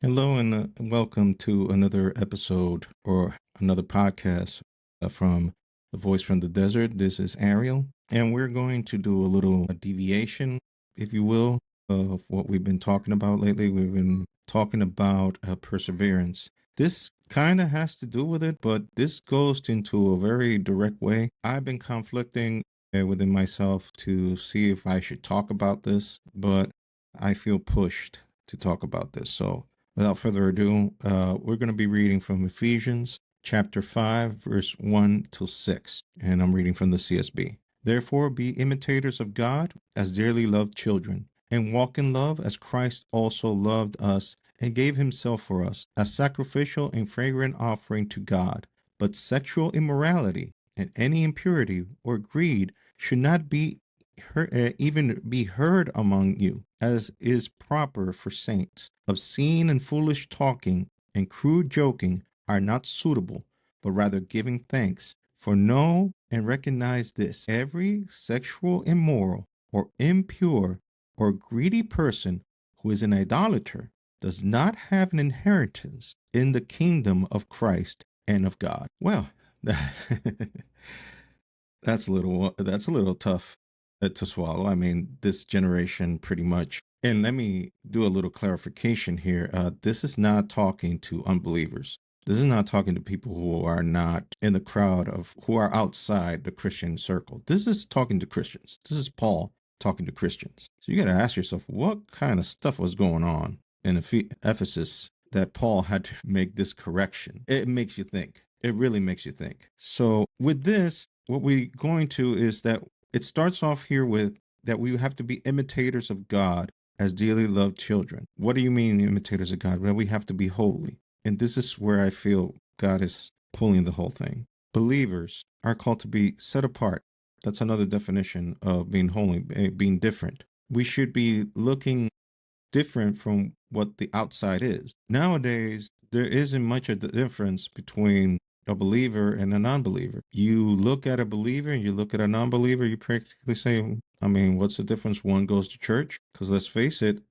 Hello and welcome to another episode or another podcast from The Voice from the Desert. This is Ariel, and we're going to do a little deviation, if you will, of what we've been talking about lately. We've been talking about perseverance. This kind of has to do with it, but this goes into a very direct way. I've been conflicting within myself to see if I should talk about this, but I feel pushed to talk about this. So, without further ado, we're going to be reading from Ephesians chapter 5, verse 1 to 6, and I'm reading from the CSB. Therefore, be imitators of God as dearly loved children, and walk in love as Christ also loved us and gave himself for us, a sacrificial and fragrant offering to God. But sexual immorality and any impurity or greed should not be even be heard among you, as is proper for saints. Obscene and foolish talking and crude joking are not suitable, but rather giving thanks. For know and recognize this: every sexual immoral or impure or greedy person who is an idolater does not have an inheritance in the kingdom of Christ and of God. Well, that's a little tough to swallow. I mean, this generation pretty much. And let me do a little clarification here. This is not talking to unbelievers. This is not talking to people who are not in the crowd of who are outside the Christian circle. This is talking to Christians. This is Paul talking to Christians. So you got to ask yourself, what kind of stuff was going on in Ephesus that Paul had to make this correction? It makes you think. It really makes you think. So with this, what we're going to is that it starts off here with that we have to be imitators of God as dearly loved children. What do you mean, imitators of God? Well, we have to be holy. And this is where I feel God is pulling the whole thing. Believers are called to be set apart. That's another definition of being holy, being different. We should be looking different from what the outside is. Nowadays, there isn't much of the difference between a believer and a non-believer. You look at a believer and you look at a non-believer, you practically say, I mean, what's the difference? One goes to church, because let's face it,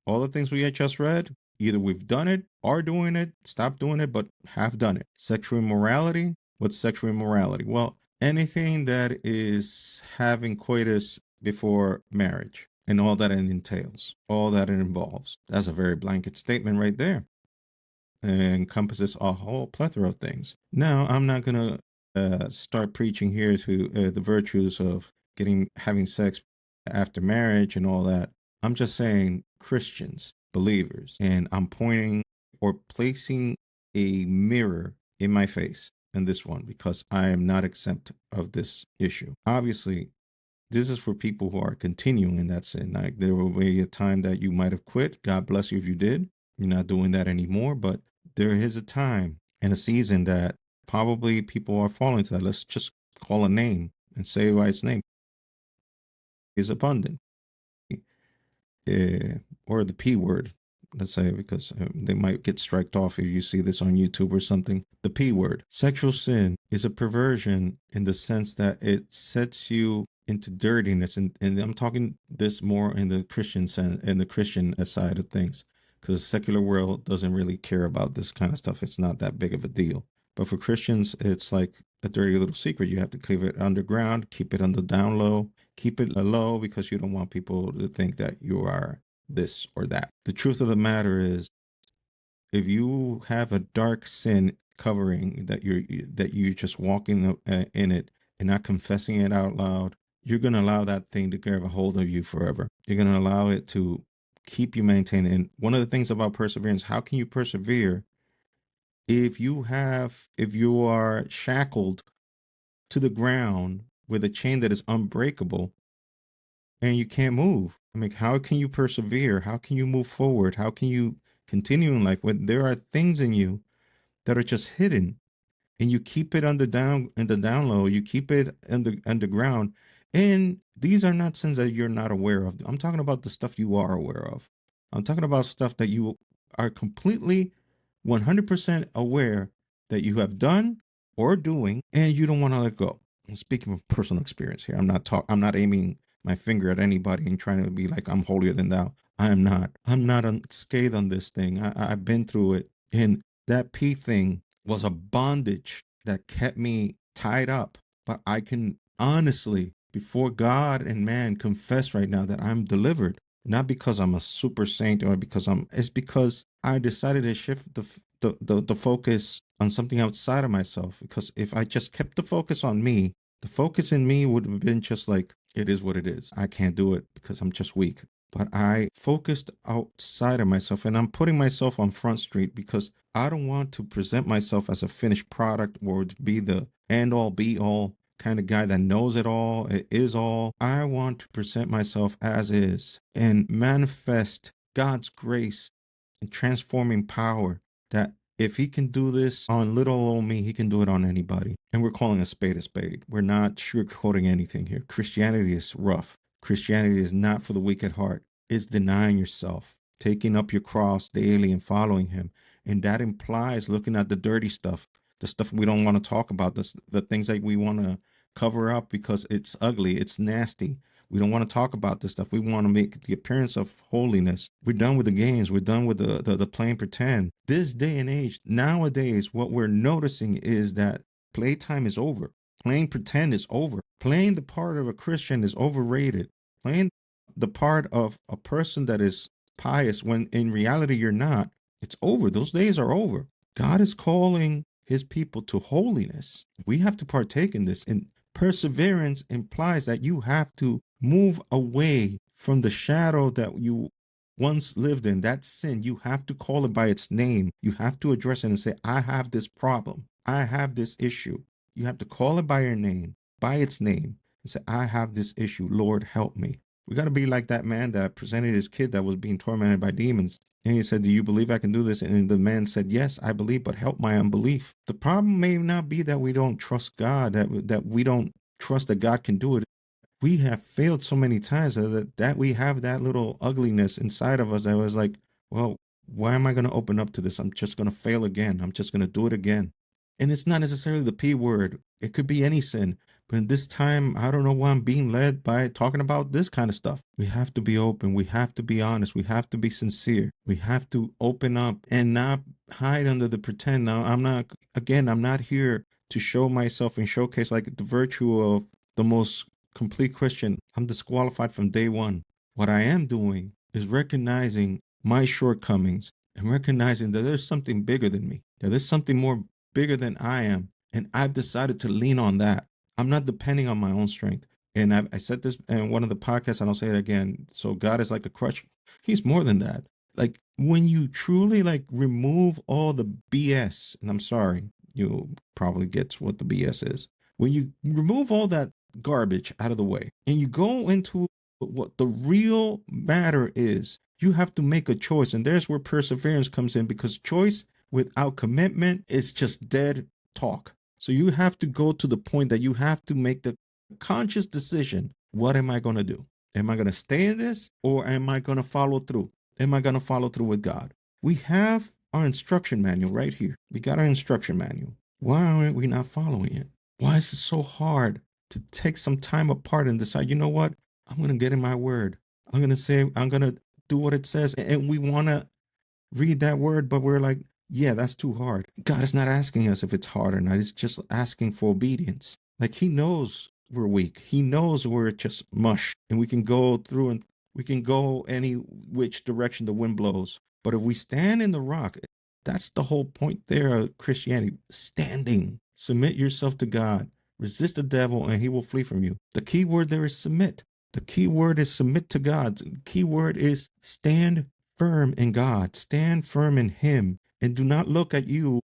all the things we had just read, either we've done it, are doing it, stopped doing it, but have done it. Sexual immorality. What's sexual immorality? Well, anything that is having coitus before marriage and all that it entails, all that it involves. That's a very blanket statement right there. It encompasses a whole plethora of things. Now, I'm not going to start preaching here to the virtues of having sex after marriage and all that. I'm just saying Christians, believers, and I'm pointing or placing a mirror in my face in this one because I am not exempt of this issue. Obviously, this is for people who are continuing in that sin. Like there will be a time that you might have quit. God bless you if you did. You're not doing that anymore. But there is a time and a season that probably people are falling to that. Let's just call a name and say by its name. Is abundant. Or the P word, let's say, because they might get striked off if you see this on YouTube or something. The P word. Sexual sin is a perversion in the sense that it sets you into dirtiness. And I'm talking this more in the Christian sense, in the Christian side of things, because the secular world doesn't really care about this kind of stuff. It's not that big of a deal. But for Christians, it's like a dirty little secret. You have to keep it underground, keep it on the down low, keep it low because you don't want people to think that you are this or that. The truth of the matter is, if you have a dark sin covering that you're just walking in it and not confessing it out loud, you're going to allow that thing to grab a hold of you forever. You're going to allow it to keep you maintained. And one of the things about perseverance, how can you persevere if you are shackled to the ground with a chain that is unbreakable and you can't move? I mean, how can you persevere? How can you move forward? How can you continue in life when there are things in you that are just hidden and you keep it on the down low, you keep it underground, and these are not sins that you're not aware of. I'm talking about the stuff you are aware of. I'm talking about stuff that you are completely 100% aware that you have done or doing, and you don't want to let go. I'm speaking from personal experience here. I'm not aiming my finger at anybody and trying to be like I'm holier than thou. I'm not. I'm not unscathed on this thing. I've been through it. And that P thing was a bondage that kept me tied up. But I can honestly, before God and man, confess right now that I'm delivered. Not because I'm a super saint or because it's because I decided to shift the focus on something outside of myself. Because if I just kept the focus on me, the focus in me would have been just like, it is what it is. I can't do it because I'm just weak. But I focused outside of myself, and I'm putting myself on Front Street because I don't want to present myself as a finished product or to be the end all be all kind of guy that knows it all, it is all. I want to present myself as is and manifest God's grace and transforming power that if he can do this on little old me, he can do it on anybody. And we're calling a spade a spade. We're not sugarcoating anything here. Christianity is rough. Christianity is not for the weak at heart. It's denying yourself, taking up your cross daily and following him. And that implies looking at the dirty stuff, the stuff we don't want to talk about, the things that we want to cover up because it's ugly, it's nasty. We don't want to talk about this stuff. We want to make the appearance of holiness. We're done with the games. We're done with the playing pretend. This day and age, nowadays, what we're noticing is that playtime is over. Playing pretend is over. Playing the part of a Christian is overrated. Playing the part of a person that is pious when in reality you're not, it's over. Those days are over. God is calling his people to holiness. We have to partake in this. And perseverance implies that you have to move away from the shadow that you once lived in. That sin, you have to call it by its name. You have to address it and say, I have this problem. I have this issue. You have to call it by your name, by its name, and say, I have this issue. Lord, help me. We got to be like that man that presented his kid that was being tormented by demons. And he said, do you believe I can do this? And the man said, yes, I believe, but help my unbelief. The problem may not be that we don't trust God, that we don't trust that God can do it. We have failed so many times that we have that little ugliness inside of us that was like, well, why am I going to open up to this? I'm just going to fail again. I'm just going to do it again. And it's not necessarily the P word. It could be any sin. But in this time, I don't know why I'm being led by talking about this kind of stuff. We have to be open. We have to be honest. We have to be sincere. We have to open up and not hide under the pretend. Now, I'm not here to show myself and showcase like the virtue of the most complete Christian. I'm disqualified from day one. What I am doing is recognizing my shortcomings and recognizing that there's something bigger than me, that there's something more bigger than I am. And I've decided to lean on that. I'm not depending on my own strength. And I said this in one of the podcasts, and I'll say it again. So God is like a crutch. He's more than that. Like when you truly like remove all the BS, and I'm sorry, you'll probably get what the BS is. When you remove all that garbage out of the way and you go into what the real matter is, you have to make a choice. And there's where perseverance comes in, because choice without commitment is just dead talk. So you have to go to the point that you have to make the conscious decision. What am I going to do? Am I going to stay in this, or am I going to follow through? Am I going to follow through with God? We have our instruction manual right here. We got our instruction manual. Why aren't we not following it? Why is it so hard to take some time apart and decide, you know what? I'm going to get in my word. I'm going to do what it says. And we want to read that word, but we're like, yeah, that's too hard. God is not asking us if it's hard or not. He's just asking for obedience. Like he knows we're weak. He knows we're just mush and we can go through and we can go any which direction the wind blows. But if we stand in the rock, that's the whole point there of Christianity. Standing. Submit yourself to God. Resist the devil and he will flee from you. The key word there is submit. The key word is submit to God. The key word is stand firm in God. Stand firm in him. And do not look at you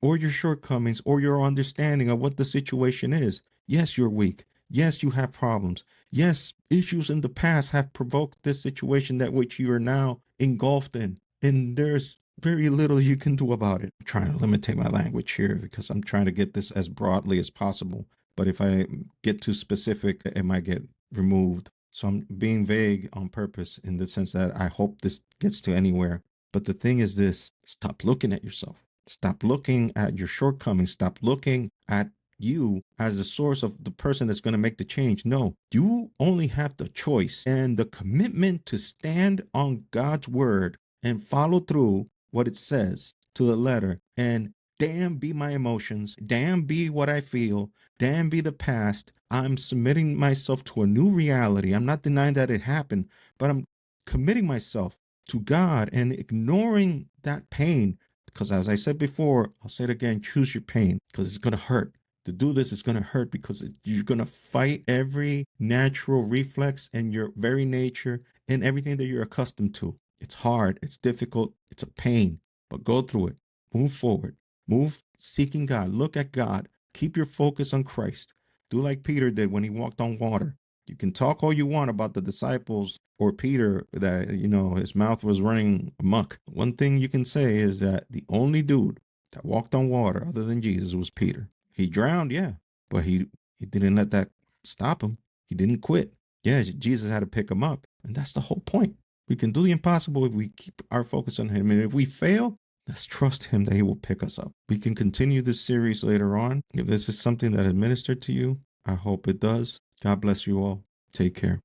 or your shortcomings or your understanding of what the situation is. Yes, you're weak. Yes, you have problems. Yes, issues in the past have provoked this situation that which you are now engulfed in. And there's very little you can do about it. I'm trying to limit my language here because I'm trying to get this as broadly as possible. But if I get too specific, it might get removed. So I'm being vague on purpose in the sense that I hope this gets to anywhere. But the thing is this, stop looking at yourself. Stop looking at your shortcomings. Stop looking at you as the source of the person that's going to make the change. No, you only have the choice and the commitment to stand on God's word and follow through what it says to the letter. And damn be my emotions, damn be what I feel, damn be the past. I'm submitting myself to a new reality. I'm not denying that it happened, but I'm committing myself to God and ignoring that pain. Because as I said before, I'll say it again, choose your pain because it's going to hurt. To do this is going to hurt because you're going to fight every natural reflex and your very nature and everything that you're accustomed to. It's hard. It's difficult. It's a pain, but go through it. Move forward. Move seeking God. Look at God. Keep your focus on Christ. Do like Peter did when he walked on water. You can talk all you want about the disciples or Peter that, his mouth was running amok. One thing you can say is that the only dude that walked on water other than Jesus was Peter. He drowned, yeah, but he didn't let that stop him. He didn't quit. Yeah, Jesus had to pick him up. And that's the whole point. We can do the impossible if we keep our focus on him. And if we fail, let's trust him that he will pick us up. We can continue this series later on. If this is something that has ministered to you, I hope it does. God bless you all. Take care.